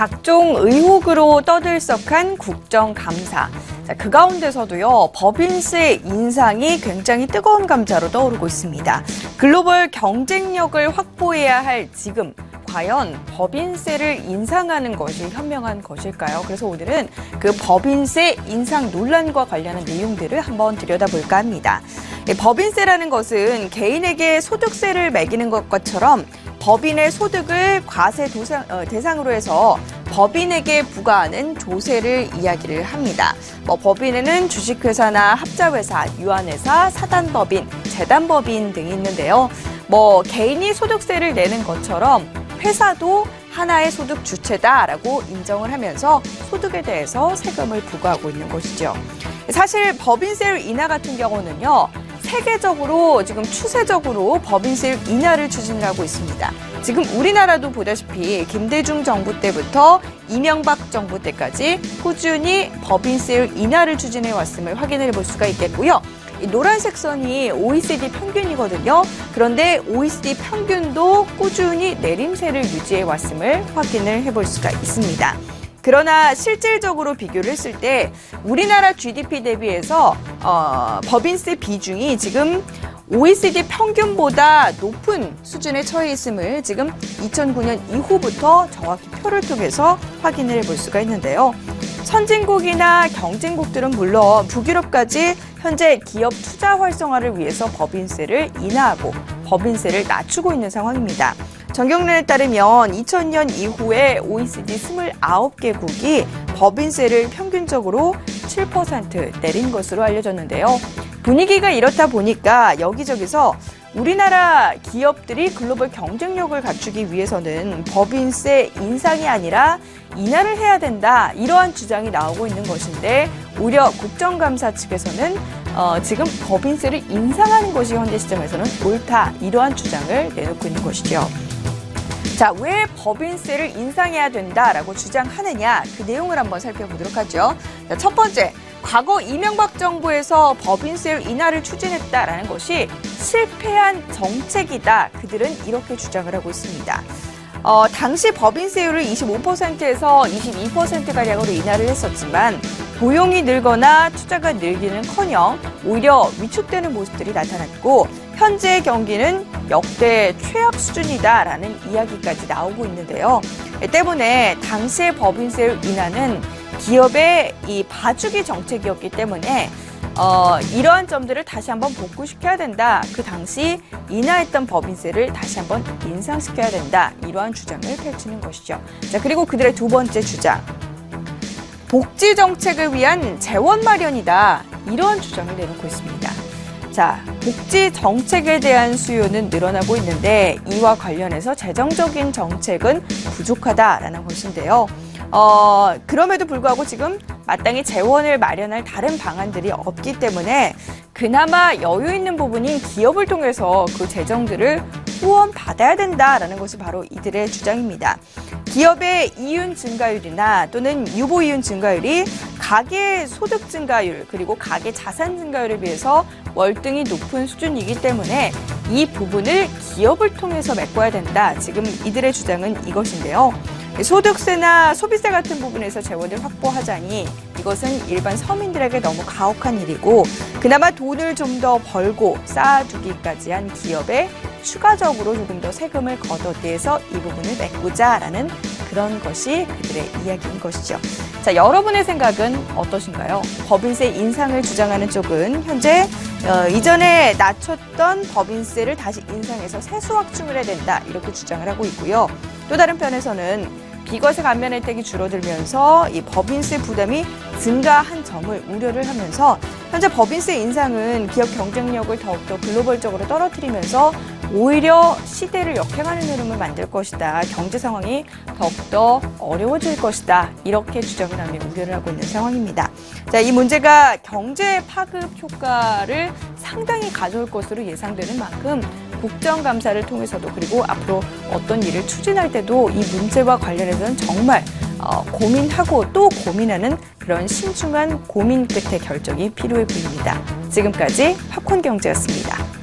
각종 의혹으로 떠들썩한 국정감사. 그 가운데서도요, 법인세 인상이 굉장히 뜨거운 감자로 떠오르고 있습니다. 글로벌 경쟁력을 확보해야 할 지금, 과연 법인세를 인상하는 것이 현명한 것일까요? 그래서 오늘은 그 법인세 인상 논란과 관련한 내용들을 한번 들여다볼까 합니다. 법인세라는 것은 개인에게 소득세를 매기는 것처럼 법인의 소득을 과세 대상으로 해서 법인에게 부과하는 조세를 이야기를 합니다. 법인에는 주식회사나 합자회사, 유한회사, 사단법인, 재단법인 등이 있는데요. 개인이 소득세를 내는 것처럼 회사도 하나의 소득 주체다라고 인정을 하면서 소득에 대해서 세금을 부과하고 있는 것이죠. 사실 법인세 인하 같은 경우는요, 세계적으로 지금 추세적으로 법인세 인하를 추진하고 있습니다. 지금 우리나라도 보다시피 김대중 정부 때부터 이명박 정부 때까지 꾸준히 법인세 인하를 추진해 왔음을 확인해 볼 수가 있겠고요. 이 노란색 선이 OECD 평균이거든요. 그런데 OECD 평균도 꾸준히 내림세를 유지해 왔음을 확인을 해볼 수가 있습니다. 그러나 실질적으로 비교를 했을 때 우리나라 GDP 대비해서 법인세 비중이 지금 OECD 평균보다 높은 수준에 처해 있음을 지금 2009년 이후부터 정확히 표를 통해서 확인을 해볼 수가 있는데요. 선진국이나 경쟁국들은 물론 북유럽까지 현재 기업 투자 활성화를 위해서 법인세를 인하하고 법인세를 낮추고 있는 상황입니다. 정경련에 따르면 2000년 이후에 OECD 29개국이 법인세를 평균적으로 7% 내린 것으로 알려졌는데요. 분위기가 이렇다 보니까 여기저기서 우리나라 기업들이 글로벌 경쟁력을 갖추기 위해서는 법인세 인상이 아니라 인하를 해야 된다, 이러한 주장이 나오고 있는 것인데, 오히려 국정감사 측에서는 지금 법인세를 인상하는 것이 현재 시점에서는 옳다, 이러한 주장을 내놓고 있는 것이죠. 자, 왜 법인세를 인상해야 된다라고 주장하느냐, 그 내용을 한번 살펴보도록 하죠. 자, 첫 번째, 과거 이명박 정부에서 법인세 인하를 추진했다라는 것이 실패한 정책이다. 그들은 이렇게 주장을 하고 있습니다. 당시 법인세율을 25%에서 22%가량으로 인하를 했었지만 고용이 늘거나 투자가 늘기는커녕 오히려 위축되는 모습들이 나타났고, 현재의 경기는 역대 최악 수준이다라는 이야기까지 나오고 있는데요. 때문에 당시의 법인세 인하는 기업의 이 봐주기 정책이었기 때문에 이러한 점들을 다시 한번 복구시켜야 된다. 그 당시 인하했던 법인세를 다시 한번 인상시켜야 된다. 이러한 주장을 펼치는 것이죠. 자, 그리고 그들의 두 번째 주장. 복지 정책을 위한 재원 마련이다. 이러한 주장을 내놓고 있습니다. 자, 복지 정책에 대한 수요는 늘어나고 있는데 이와 관련해서 재정적인 정책은 부족하다라는 것인데요. 그럼에도 불구하고 지금 마땅히 재원을 마련할 다른 방안들이 없기 때문에 그나마 여유 있는 부분인 기업을 통해서 그 재정들을 후원받아야 된다라는 것이 바로 이들의 주장입니다. 기업의 이윤 증가율이나 또는 유보 이윤 증가율이 가계 소득 증가율 그리고 가계 자산 증가율에 비해서 월등히 높은 수준이기 때문에 이 부분을 기업을 통해서 메꿔야 된다. 지금 이들의 주장은 이것인데요. 소득세나 소비세 같은 부분에서 재원을 확보하자니 이것은 일반 서민들에게 너무 가혹한 일이고, 그나마 돈을 좀 더 벌고 쌓아두기까지 한 기업에 추가적으로 조금 더 세금을 걷어내서 이 부분을 메꾸자라는 그런 것이 그들의 이야기인 것이죠. 자, 여러분의 생각은 어떠신가요? 법인세 인상을 주장하는 쪽은 현재 이전에 낮췄던 법인세를 다시 인상해서 세수 확충을 해야 된다, 이렇게 주장을 하고 있고요. 또 다른 편에서는 비과세 감면 혜택이 줄어들면서 이 법인세 부담이 증가한 점을 우려를 하면서 현재 법인세 인상은 기업 경쟁력을 더욱더 글로벌적으로 떨어뜨리면서 오히려 시대를 역행하는 흐름을 만들 것이다. 경제 상황이 더욱더 어려워질 것이다. 이렇게 주장을 하며 우려를 하고 있는 상황입니다. 자, 이 문제가 경제 파급 효과를 상당히 가져올 것으로 예상되는 만큼 국정감사를 통해서도 그리고 앞으로 어떤 일을 추진할 때도 이 문제와 관련해서는 정말 고민하고 또 고민하는 그런 신중한 고민 끝에 결정이 필요해 보입니다. 지금까지 팝콘경제였습니다.